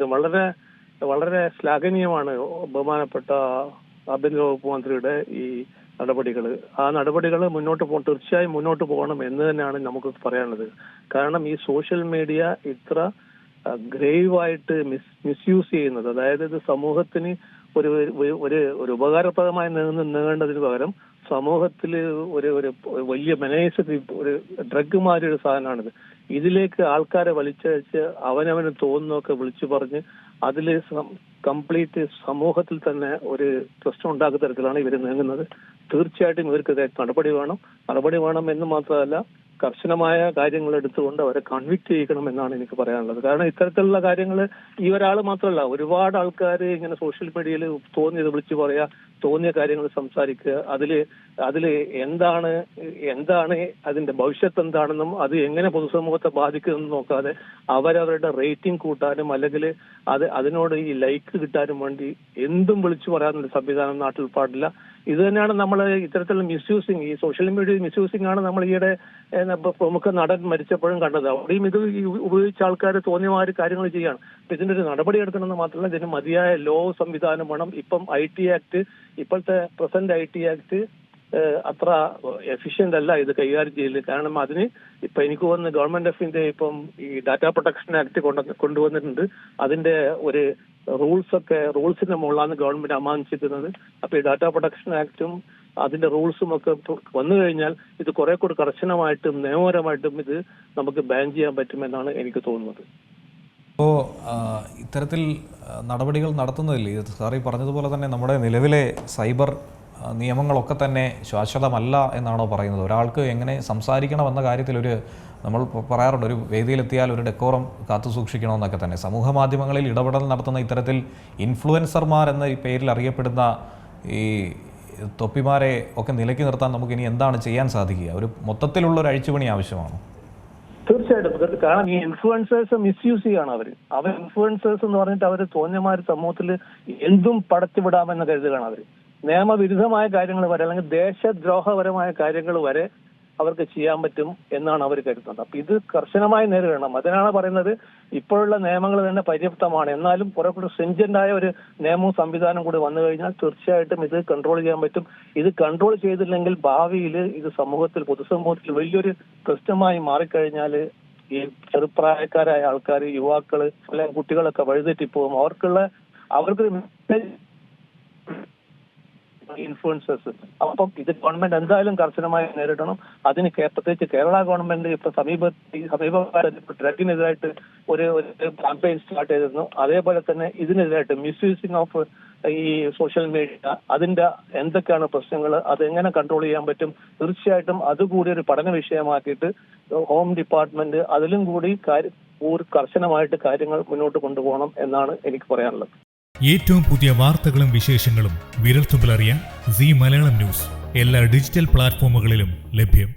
വളരെ വളരെ ശ്ലാഘനീയമാണ് ബഹുമാനപ്പെട്ട ആഭ്യന്തര വകുപ്പ് മന്ത്രിയുടെ ഈ നടപടികൾ. ആ നടപടികൾ തീർച്ചയായും മുന്നോട്ട് പോകണം എന്ന് തന്നെയാണ് നമുക്ക് പറയാനുള്ളത്. കാരണം ഈ സോഷ്യൽ മീഡിയ ഇത്ര ഗ്രേവായിട്ട് മിസ്യൂസ് ചെയ്യുന്നത്, അതായത് ഇത് സമൂഹത്തിന് ഒരു ഒരു ഒരു ഉപകാരപ്രദമായി നീങ്ങേണ്ടതിന് പകരം സമൂഹത്തിൽ ഒരു ഒരു വലിയ ഒരു ഡ്രഗ് മാതിരി ഒരു സാധനമാണിത്. ഇതിലേക്ക് ആൾക്കാരെ വലിച്ചഴിച്ച് അവനവന് തോന്നുന്നൊക്കെ വിളിച്ചു പറഞ്ഞ് അതിൽ കംപ്ലീറ്റ് സമൂഹത്തിൽ തന്നെ ഒരു പ്രശ്നം ഉണ്ടാക്കുന്ന തരത്തിലാണ് ഇവർ നീങ്ങുന്നത്. തീർച്ചയായിട്ടും ഇവർക്ക് നടപടി വേണം എന്ന് മാത്രമല്ല, കർശനമായ കാര്യങ്ങൾ എടുത്തുകൊണ്ട് അവരെ കൺവിക്ട് ചെയ്യിക്കണം എന്നാണ് എനിക്ക് പറയാനുള്ളത്. കാരണം ഇത്തരത്തിലുള്ള കാര്യങ്ങൾ ഈ ഒരാൾ മാത്രമല്ല, ഒരുപാട് ആൾക്കാർ ഇങ്ങനെ സോഷ്യൽ മീഡിയയിൽ തോന്നിയത് വിളിച്ചു പറയാ, തോന്നിയ കാര്യങ്ങൾ സംസാരിക്കുക, അതില് എന്താണ് അതിന്റെ ഭവിഷ്യത്ത് എന്താണെന്നും അത് എങ്ങനെ പൊതുസമൂഹത്തെ ബാധിക്കുമെന്നും നോക്കാതെ അവരവരുടെ റേറ്റിംഗ് കൂട്ടാനും അല്ലെങ്കിൽ അതിനോട് ഈ ലൈക്ക് കിട്ടാനും വേണ്ടി എന്തും വിളിച്ചു പറയാനുള്ള സംവിധാനം നാട്ടിൽ പാടില്ല. ഇത് തന്നെയാണ് നമ്മൾ ഇത്തരത്തിലുള്ള മിസ്യൂസിങ്, ഈ സോഷ്യൽ മീഡിയ മിസ്യൂസിങ് ആണ് നമ്മൾ ഈയിടെ പ്രമുഖ നടൻ മരിച്ചപ്പോഴും കണ്ടത്. അവിടെയും ഇത് ഉപയോഗിച്ച ആൾക്കാർ തോന്നിയമാതിരി കാര്യങ്ങൾ ചെയ്യാണ്. ഇതിന്റെ ഒരു നടപടി എടുക്കണമെന്ന് മാത്രമല്ല, ഇതിന് മതിയായ ലോ സംവിധാനം വേണം. ഇപ്പം IT ആക്ട്, ഇപ്പോഴത്തെ പ്രസന്റ് IT ആക്ട് അത്ര എഫിഷ്യന്റ് അല്ല ഇത് കൈകാര്യം ചെയ്യല്. കാരണം അതിന് ഇപ്പൊ എനിക്ക് തോന്നുന്നു ഗവൺമെന്റ് ഓഫ് ഇന്ത്യ ഇപ്പം ഈ ഡാറ്റാ പ്രൊട്ടക്ഷൻ ആക്ട് കൊണ്ടുവന്നിട്ടുണ്ട്. അതിന്റെ ഒരു റൂൾസിന്റെ മുകളിലാണ് ഗവൺമെന്റ് അമാനിച്ചിരുന്നത്. അപ്പൊ ഈ ഡാറ്റാ പ്രൊട്ടക്ഷൻ ആക്ടും അതിന്റെ റൂൾസും ഒക്കെ വന്നു കഴിഞ്ഞാൽ ഇത് കുറെ കൂടി കർശനമായിട്ടും നിയമപരമായിട്ടും ഇത് നമുക്ക് ബാൻ ചെയ്യാൻ പറ്റുമെന്നാണ് എനിക്ക് തോന്നുന്നത്. അപ്പോൾ ഇത്തരത്തിൽ നടപടികൾ നടത്തുന്നതിൽ സാറി പറഞ്ഞതുപോലെ തന്നെ നമ്മുടെ നിലവിലെ സൈബർ നിയമങ്ങളൊക്കെ തന്നെ ശാശ്വതമല്ല എന്നാണോ പറയുന്നത്? ഒരാൾക്ക് എങ്ങനെ സംസാരിക്കണമെന്ന കാര്യത്തിൽ നമ്മൾ പറയാറുണ്ട്, ഒരു വേദിയിലെത്തിയാൽ ഒരു ഡെക്കോറം കാത്തു സൂക്ഷിക്കണമെന്നൊക്കെ തന്നെ. സമൂഹ മാധ്യമങ്ങളിൽ ഇടപെടൽ നടത്തുന്ന ഇത്തരത്തിൽ ഇൻഫ്ലുവൻസർമാർ എന്ന പേരിൽ അറിയപ്പെടുന്ന ഈ തൊപ്പിമാരെ ഒക്കെ നിലയ്ക്ക് നിർത്താൻ നമുക്ക് ഇനി എന്താണ് ചെയ്യാൻ സാധിക്കുക? ഒരു മൊത്തത്തിലുള്ള ഒരു അഴിച്ചുപണി ആവശ്യമാണോ? തീർച്ചയായിട്ടും. കാരണം ഈ ഇൻഫ്ലുവൻസേഴ്സ് മിസ്യൂസ് ചെയ്യാണ് അവർ ഇൻഫ്ലുവൻസേഴ്സ് എന്ന് പറഞ്ഞിട്ട് അവർ തോന്നിയമാര് സമൂഹത്തിൽ എന്തും പടച്ചുവിടാമെന്ന് കരുതുകയാണ് അവർ. നിയമവിരുദ്ധമായ കാര്യങ്ങൾ വരെ അല്ലെങ്കിൽ ദേശദ്രോഹപരമായ കാര്യങ്ങൾ വരെ അവർക്ക് ചെയ്യാൻ പറ്റും എന്നാണ് അവർ കരുതുന്നത്. അപ്പൊ ഇത് കർശനമായി നേരിടണം. അതിനാണ് പറയുന്നത് ഇപ്പോഴുള്ള നിയമങ്ങൾ തന്നെ പര്യാപ്തമാണ്, എന്നാലും കുറെ കൂടി സ്ട്രിഞ്ചന്റ് ആയ ഒരു നിയമവും സംവിധാനം കൂടി വന്നു കഴിഞ്ഞാൽ തീർച്ചയായിട്ടും ഇത് കൺട്രോൾ ചെയ്യാൻ പറ്റും. ഇത് കൺട്രോൾ ചെയ്തില്ലെങ്കിൽ ഭാവിയിൽ ഇത് പൊതുസമൂഹത്തിൽ വലിയൊരു പ്രശ്നമായി മാറിക്കഴിഞ്ഞാൽ ഈ ചെറുപ്രായക്കാരായ ആൾക്കാർ, യുവാക്കള് അല്ലെങ്കിൽ കുട്ടികളൊക്കെ വഴിതെറ്റിപ്പോകും. അവർക്ക് ഇൻഫ്ലുവൻസേഴ്സ്. അപ്പം ഇത് ഗവൺമെന്റ് എന്തായാലും കർശനമായി നേരിടണം. അതിന് പ്രത്യേകിച്ച് കേരള ഗവൺമെന്റ് ഇപ്പൊ സമീപകാലത്ത് ഡ്രഗിനെതിരായിട്ട് ഒരു ക്യാമ്പയിൻ സ്റ്റാർട്ട് ചെയ്തിരുന്നു. അതേപോലെ തന്നെ ഇതിനെതിരായിട്ട് മിസ്യൂസിങ് ഓഫ് ഈ സോഷ്യൽ മീഡിയ, അതിന്റെ എന്തൊക്കെയാണ് പ്രശ്നങ്ങൾ, അതെങ്ങനെ കൺട്രോൾ ചെയ്യാൻ പറ്റും, തീർച്ചയായിട്ടും അതുകൂടി ഒരു പഠന വിഷയമാക്കിയിട്ട് ഹോം ഡിപ്പാർട്ട്മെന്റ് അതിലും കൂടി കർശനമായിട്ട് കാര്യങ്ങൾ മുന്നോട്ട് കൊണ്ടുപോകണം എന്നാണ് എനിക്ക് പറയാനുള്ളത്. ഏറ്റവും പുതിയ വാർത്തകളും വിശേഷങ്ങളും വിരൽത്തുമ്പിലറിയാൻ സീ മലയാളം ന്യൂസ് എല്ലാ ഡിജിറ്റൽ പ്ലാറ്റ്ഫോമുകളിലും ലഭ്യം.